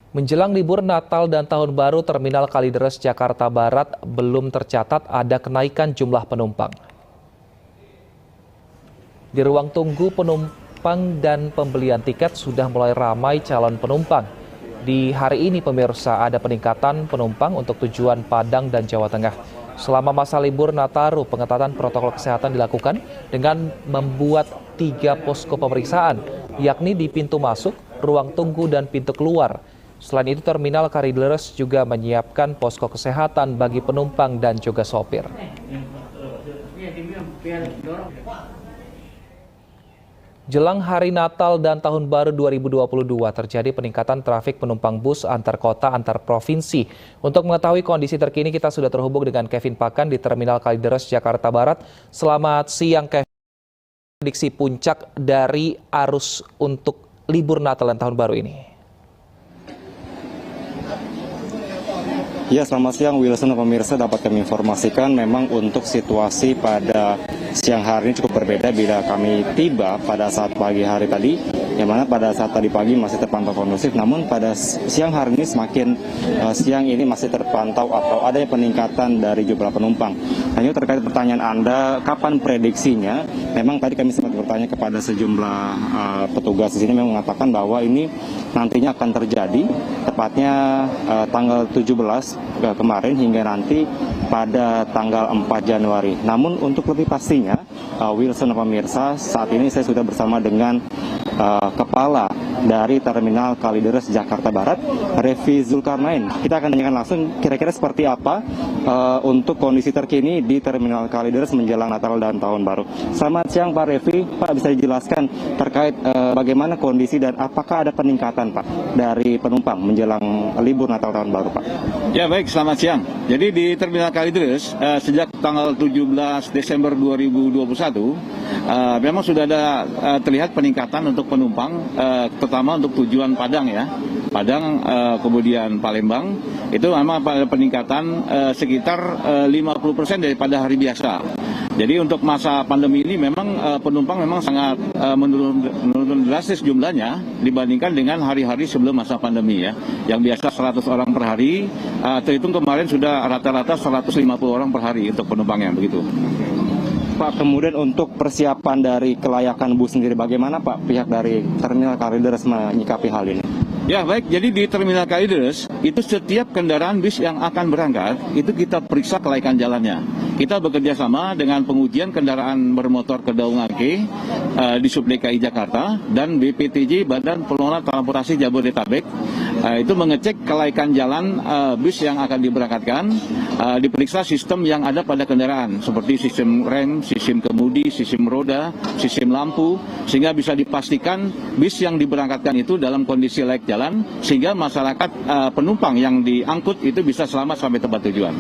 Menjelang libur Natal dan Tahun Baru, Terminal Kalideres, Jakarta Barat belum tercatat ada kenaikan jumlah penumpang. Di ruang tunggu penumpang dan pembelian tiket sudah mulai ramai calon penumpang. Di hari ini pemirsa ada peningkatan penumpang untuk tujuan Padang dan Jawa Tengah. Selama masa libur Nataru, pengetatan protokol kesehatan dilakukan dengan membuat 3 posko pemeriksaan, yakni di pintu masuk, ruang tunggu, dan pintu keluar. Selain itu, Terminal Kalideres juga menyiapkan posko kesehatan bagi penumpang dan juga sopir. Jelang Hari Natal dan Tahun Baru 2022 terjadi peningkatan trafik penumpang bus antar kota antar provinsi. Untuk mengetahui kondisi terkini kita sudah terhubung dengan Kevin Pakan di Terminal Kalideres, Jakarta Barat. Selamat siang, Kevin. Prediksi puncak dari arus untuk libur Natal dan Tahun Baru ini. Ya, selamat siang Wilson dan pemirsa. Dapat kami informasikan memang untuk situasi pada siang hari ini cukup berbeda bila kami tiba pada saat pagi hari tadi, yang mana pada saat tadi pagi masih terpantau kondusif, namun pada siang hari ini siang ini masih terpantau atau adanya peningkatan dari jumlah penumpang. Hanya terkait pertanyaan Anda, kapan prediksinya? Memang tadi kami sempat bertanya kepada sejumlah petugas di sini, memang mengatakan bahwa ini nantinya akan terjadi tepatnya tanggal 17 kemarin hingga nanti pada tanggal 4 Januari. Namun untuk lebih pastinya, Wilson dan pemirsa, saat ini saya sudah bersama dengan Kepala dari Terminal Kalideres, Jakarta Barat, Revi Zulkarnain. Kita akan tanyakan langsung kira-kira seperti apa untuk kondisi terkini di Terminal Kalideres menjelang Natal dan Tahun Baru. Selamat siang Pak Revi. Pak, bisa dijelaskan terkait bagaimana kondisi dan apakah ada peningkatan Pak dari penumpang menjelang libur Natal Tahun Baru Pak? Ya baik, selamat siang. Jadi di Terminal Kalideres sejak tanggal 17 Desember 2021 memang sudah ada terlihat peningkatan untuk penumpang, terutama untuk tujuan Padang ya. Padang kemudian Palembang itu memang pada peningkatan sekitar 50% daripada hari biasa. Jadi untuk masa pandemi ini memang penumpang memang sangat menurun drastis jumlahnya dibandingkan dengan hari-hari sebelum masa pandemi ya. Yang biasa 100 orang per hari, terhitung kemarin sudah rata-rata 150 orang per hari untuk penumpangnya begitu. Pak, kemudian untuk persiapan dari kelayakan bus sendiri, bagaimana Pak pihak dari Terminal Kalideres menyikapi hal ini? Ya baik, jadi di Terminal Kalideres itu setiap kendaraan bis yang akan berangkat itu kita periksa kelaikan jalannya. Kita bekerja sama dengan pengujian kendaraan bermotor Kedaung Angke di Sub DKI Jakarta dan BPTJ Badan Pengelola Transportasi Jabodetabek itu mengecek kelaikan jalan bis yang akan diberangkatkan, diperiksa sistem yang ada pada kendaraan seperti sistem rem, sistem kemudi, sistem roda, sistem lampu, sehingga bisa dipastikan bis yang diberangkatkan itu dalam kondisi layak jalan sehingga masyarakat penumpang yang diangkut itu bisa selamat sampai tempat tujuan.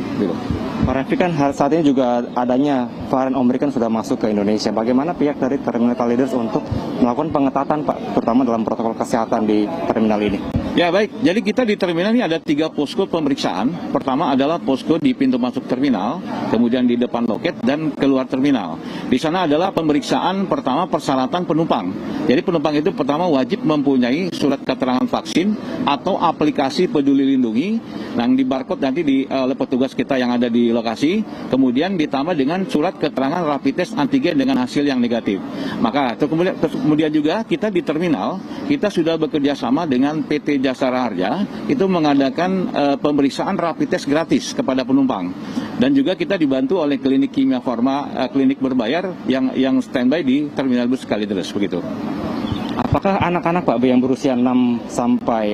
Pak Revi, kan saat ini juga adanya varian Omikron sudah masuk ke Indonesia. Bagaimana pihak dari Terminal Kalideres untuk melakukan pengetatan Pak, terutama dalam protokol kesehatan di terminal ini? Ya baik, jadi kita di terminal ini ada 3 posko pemeriksaan. Pertama adalah posko di pintu masuk terminal, kemudian di depan loket dan keluar terminal. Di sana adalah pemeriksaan pertama persyaratan penumpang. Jadi penumpang itu pertama wajib mempunyai surat keterangan vaksin atau aplikasi Peduli Lindungi yang di barcode nanti oleh petugas kita yang ada di lokasi, kemudian ditambah dengan surat keterangan rapid test antigen dengan hasil yang negatif. Maka kemudian juga kita di terminal kita sudah bekerja sama dengan PT Jasara Harja itu mengadakan pemeriksaan rapid test gratis kepada penumpang, dan juga kita dibantu oleh klinik kimia farma, klinik berbayar yang standby di Terminal Bus Kalideres begitu. Apakah anak-anak Pak yang berusia 6 sampai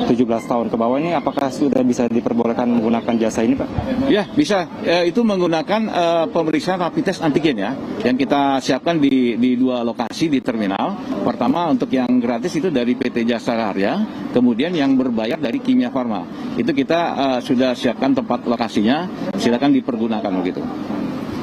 17 tahun ke bawah ini apakah sudah bisa diperbolehkan menggunakan jasa ini Pak? Ya bisa, itu menggunakan pemeriksaan rapid test antigen ya, yang kita siapkan di 2 lokasi di terminal. Pertama untuk yang gratis itu dari PT Jasara Harja, kemudian yang berbayar dari Kimia Farma. Itu kita sudah siapkan tempat lokasinya, silakan dipergunakan begitu.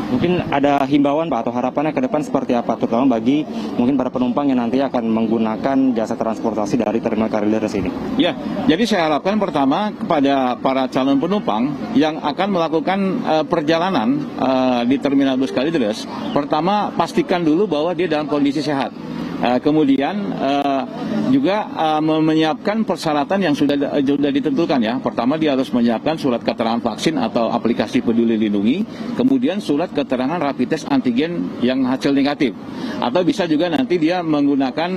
Mungkin ada himbauan Pak atau harapannya ke depan seperti apa, terutama bagi mungkin para penumpang yang nanti akan menggunakan jasa transportasi dari Terminal Kalideres ini? Ya, jadi saya harapkan pertama kepada para calon penumpang yang akan melakukan perjalanan di Terminal Bus Kalideres, pertama pastikan dulu bahwa dia dalam kondisi sehat. Kemudian juga menyiapkan persyaratan yang sudah ditentukan ya. Pertama dia harus menyiapkan surat keterangan vaksin atau aplikasi Peduli Lindungi, kemudian surat keterangan rapid test antigen yang hasil negatif. Atau bisa juga nanti dia menggunakan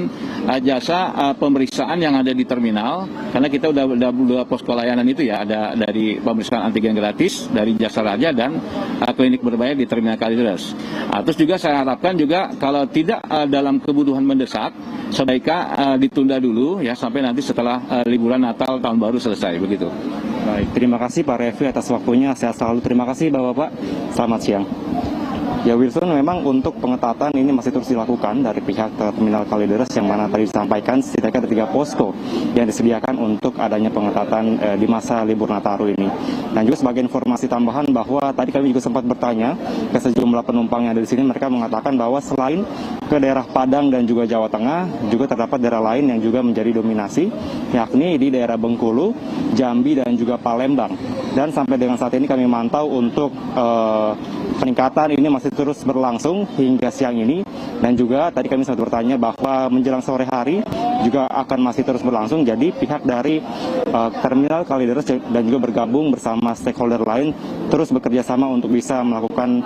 jasa pemeriksaan yang ada di terminal, karena kita udah posko layanan itu ya, ada dari pemeriksaan antigen gratis dari Jasa Raja dan klinik berbayar di Terminal Kalideres. Terus juga saya harapkan juga kalau tidak dalam kebutuhan mendesak, sebaiknya ditunda dulu ya sampai nanti setelah liburan Natal tahun baru selesai begitu. Baik, terima kasih Pak Refli atas waktunya. Sehat selalu. Terima kasih Bapak-Bapak. Selamat siang. Ya Wilson, memang untuk pengetatan ini masih terus dilakukan dari pihak Terminal Kalideres yang mana tadi disampaikan setidaknya ada 3 posko yang disediakan untuk adanya pengetatan di masa libur Nataru ini. Dan juga sebagai informasi tambahan bahwa tadi kami juga sempat bertanya ke sejumlah penumpang yang ada di sini, mereka mengatakan bahwa selain ke daerah Padang dan juga Jawa Tengah, juga terdapat daerah lain yang juga menjadi dominasi, yakni di daerah Bengkulu, Jambi dan juga Palembang. Dan sampai dengan saat ini kami mantau untuk peningkatan ini masih terus berlangsung hingga siang ini, dan juga tadi kami sempat bertanya bahwa menjelang sore hari juga akan masih terus berlangsung. Jadi pihak dari Terminal Kalideres dan juga bergabung bersama stakeholder lain terus bekerja sama untuk bisa melakukan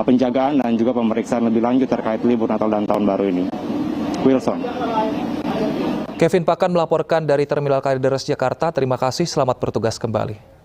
penjagaan dan juga pemeriksaan lebih lanjut terkait libur Natal dan Tahun Baru ini. Wilson. Kevin Pakan melaporkan dari Terminal Kalideres Jakarta. Terima kasih, selamat bertugas kembali.